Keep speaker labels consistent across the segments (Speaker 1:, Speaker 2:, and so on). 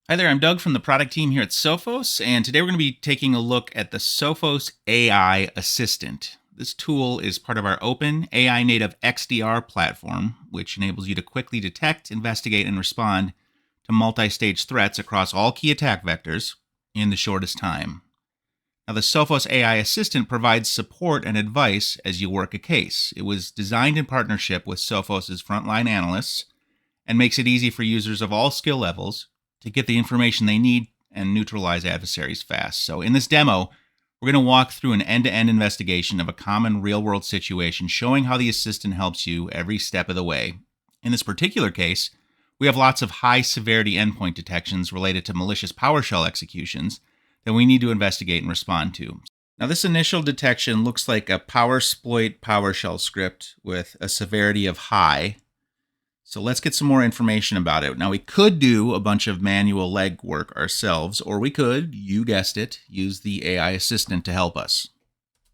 Speaker 1: Hi there, I'm Doug from the product team here at Sophos, and today we're going to be taking a look at the Sophos AI Assistant. This tool is part of our open AI native XDR platform, which enables you to quickly detect, investigate, and respond to multi-stage threats across all key attack vectors in the shortest time. Now, the Sophos AI Assistant provides support and advice as you work a case. It was designed in partnership with Sophos' frontline analysts and makes it easy for users of all skill levels to get the information they need and neutralize adversaries fast. So in this demo, we're going to walk through an end-to-end investigation of a common real-world situation, showing how the assistant helps you every step of the way. In this particular case, we have lots of high-severity endpoint detections related to malicious PowerShell executions that we need to investigate and respond to. Now, this initial detection looks like a PowerSploit PowerShell script with a severity of high. So let's get some more information about it. Now, we could do a bunch of manual legwork ourselves, or we could, you guessed it, use the AI assistant to help us.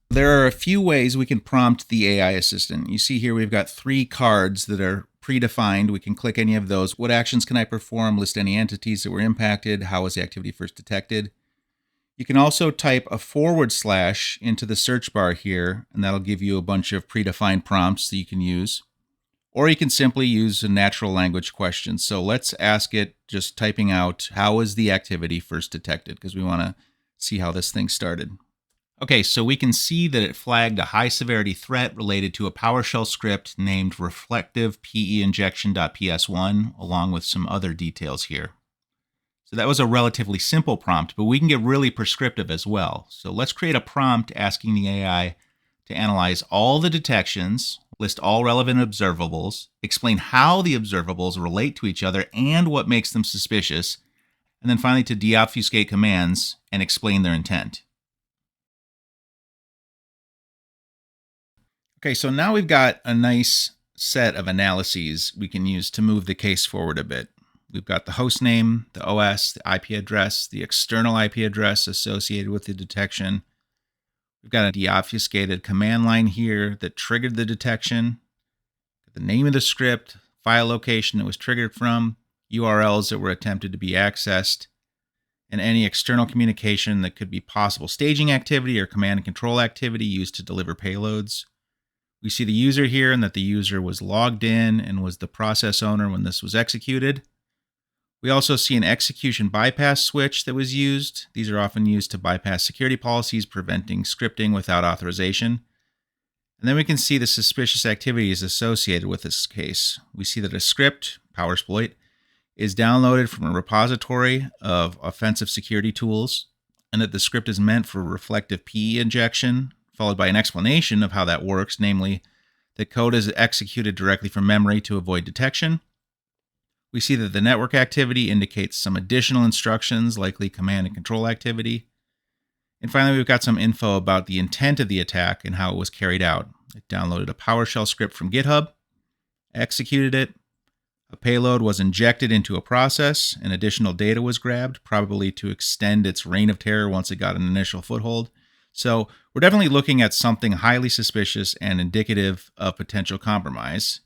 Speaker 1: There are a few ways we can prompt the AI assistant. You see here we've got 3 cards that are predefined. We can click any of those. What actions can I perform? List any entities that were impacted. How was the activity first detected? You can also type a / into the search bar here, and that'll give you a bunch of predefined prompts that you can use. Or you can simply use a natural language question. So let's ask it just typing out, how was the activity first detected? Because we want to see how this thing started. Okay, so we can see that it flagged a high severity threat related to a PowerShell script named reflective PE-injection.ps1, along with some other details here. So that was a relatively simple prompt, but we can get really prescriptive as well. So let's create a prompt asking the AI to analyze all the detections, list all relevant observables, explain how the observables relate to each other and what makes them suspicious, and then finally to deobfuscate commands and explain their intent. Okay, so now we've got a nice set of analyses we can use to move the case forward a bit. We've got the host name, the OS, the IP address, the external IP address associated with the detection. We've got a deobfuscated command line here that triggered the detection, the name of the script, file location it was triggered from, URLs that were attempted to be accessed, and any external communication that could be possible staging activity or command and control activity used to deliver payloads. We see the user here and that the user was logged in and was the process owner when this was executed. We also see an execution bypass switch that was used. These are often used to bypass security policies, preventing scripting without authorization. And then we can see the suspicious activities associated with this case. We see that a script, PowerSploit, is downloaded from a repository of offensive security tools, and that the script is meant for reflective PE injection, followed by an explanation of how that works, namely, the code is executed directly from memory to avoid detection. We see that the network activity indicates some additional instructions, likely command and control activity. And finally, we've got some info about the intent of the attack and how it was carried out. It downloaded a PowerShell script from GitHub, executed it, a payload was injected into a process, and additional data was grabbed, probably to extend its reign of terror once it got an initial foothold. So we're definitely looking at something highly suspicious and indicative of potential compromise.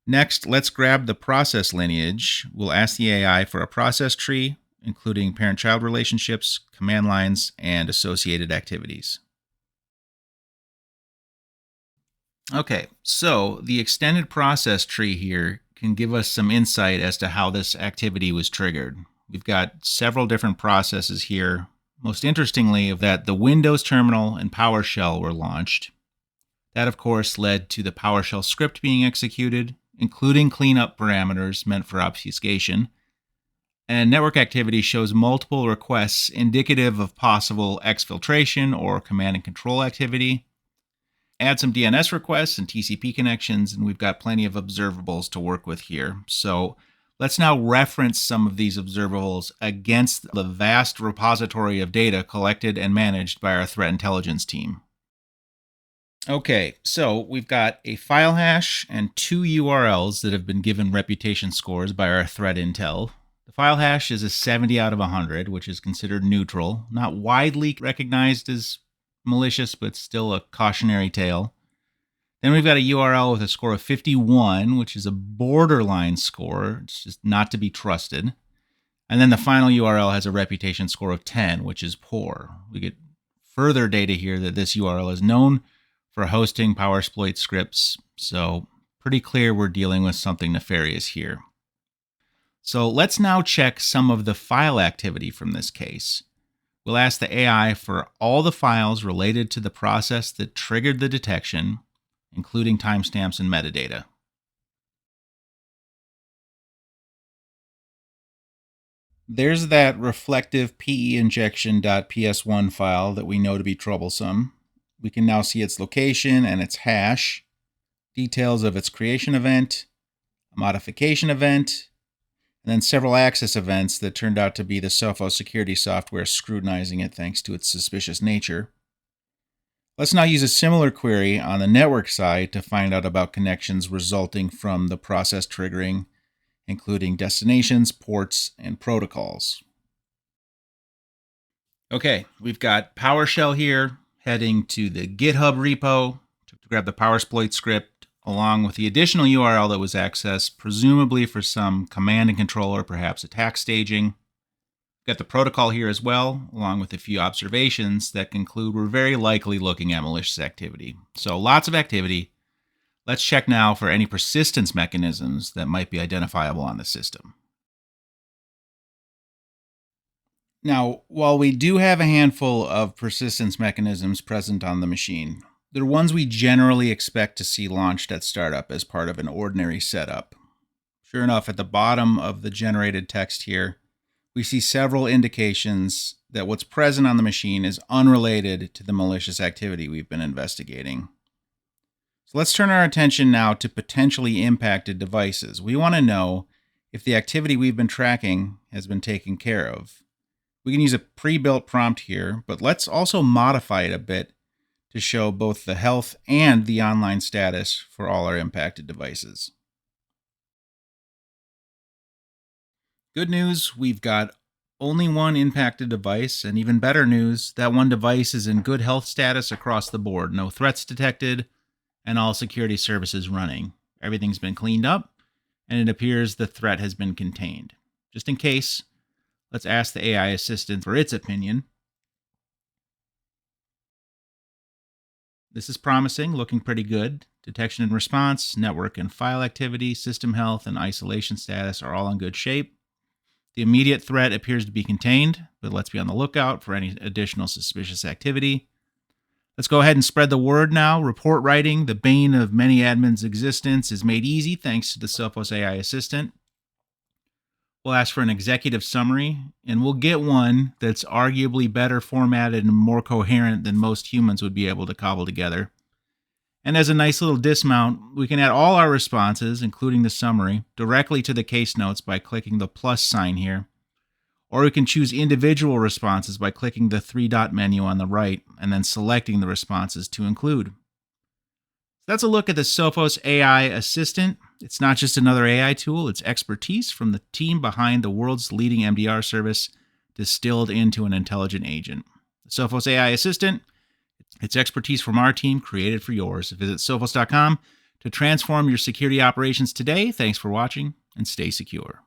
Speaker 1: Next, let's grab the process lineage. We'll ask the AI for a process tree, including parent-child relationships, command lines, and associated activities. Okay, so the extended process tree here can give us some insight as to how this activity was triggered. We've got several different processes here. Most interestingly, that the Windows terminal and PowerShell were launched. That, of course, led to the PowerShell script being executed, including cleanup parameters meant for obfuscation. And network activity shows multiple requests indicative of possible exfiltration or command and control activity. Add some DNS requests and TCP connections, and we've got plenty of observables to work with here. So let's now reference some of these observables against the vast repository of data collected and managed by our threat intelligence team. Okay, so we've got a file hash and 2 URLs that have been given reputation scores by our threat intel. The file hash is a 70 out of 100, which is considered neutral, not widely recognized as malicious, but still a cautionary tale. Then we've got a URL with a score of 51, which is a borderline score. It's just not to be trusted. And then the final URL has a reputation score of 10, which is poor. We get further data here that this URL is known for hosting Powersploit scripts, so pretty clear we're dealing with something nefarious here. So let's now check some of the file activity from this case. We'll ask the AI for all the files related to the process that triggered the detection, including timestamps and metadata. There's that reflective PE-injection.ps1 file that we know to be troublesome. We can now see its location and its hash, details of its creation event, a modification event, and then several access events that turned out to be the Sophos security software scrutinizing it thanks to its suspicious nature. Let's now use a similar query on the network side to find out about connections resulting from the process triggering, including destinations, ports, and protocols. Okay, we've got PowerShell here heading to the GitHub repo to grab the Powersploit script, along with the additional URL that was accessed, presumably for some command and control or perhaps attack staging. Got the protocol here as well, along with a few observations that conclude we're very likely looking at malicious activity. So lots of activity. Let's check now for any persistence mechanisms that might be identifiable on the system. Now, while we do have a handful of persistence mechanisms present on the machine, they're ones we generally expect to see launched at startup as part of an ordinary setup. Sure enough, at the bottom of the generated text here, we see several indications that what's present on the machine is unrelated to the malicious activity we've been investigating. So let's turn our attention now to potentially impacted devices. We want to know if the activity we've been tracking has been taken care of. We can use a pre-built prompt here, but let's also modify it a bit to show both the health and the online status for all our impacted devices. Good news, we've got only one impacted device, and even better news, that one device is in good health status across the board. No threats detected, and all security services running. Everything's been cleaned up, and it appears the threat has been contained. Just in case, let's ask the AI assistant for its opinion. This is promising, looking pretty good. Detection and response, network and file activity, system health, and isolation status are all in good shape. The immediate threat appears to be contained, but let's be on the lookout for any additional suspicious activity. Let's go ahead and spread the word now. Report writing, the bane of many admins' existence, is made easy thanks to the Sophos AI Assistant. We'll ask for an executive summary, and we'll get one that's arguably better formatted and more coherent than most humans would be able to cobble together. And as a nice little dismount, we can add all our responses, including the summary, directly to the case notes by clicking the plus sign here. Or we can choose individual responses by clicking the three-dot menu on the right and then selecting the responses to include. That's a look at the Sophos AI Assistant. It's not just another AI tool, it's expertise from the team behind the world's leading MDR service distilled into an intelligent agent. The Sophos AI Assistant, it's expertise from our team created for yours. Visit sophos.com to transform your security operations today. Thanks for watching and stay secure.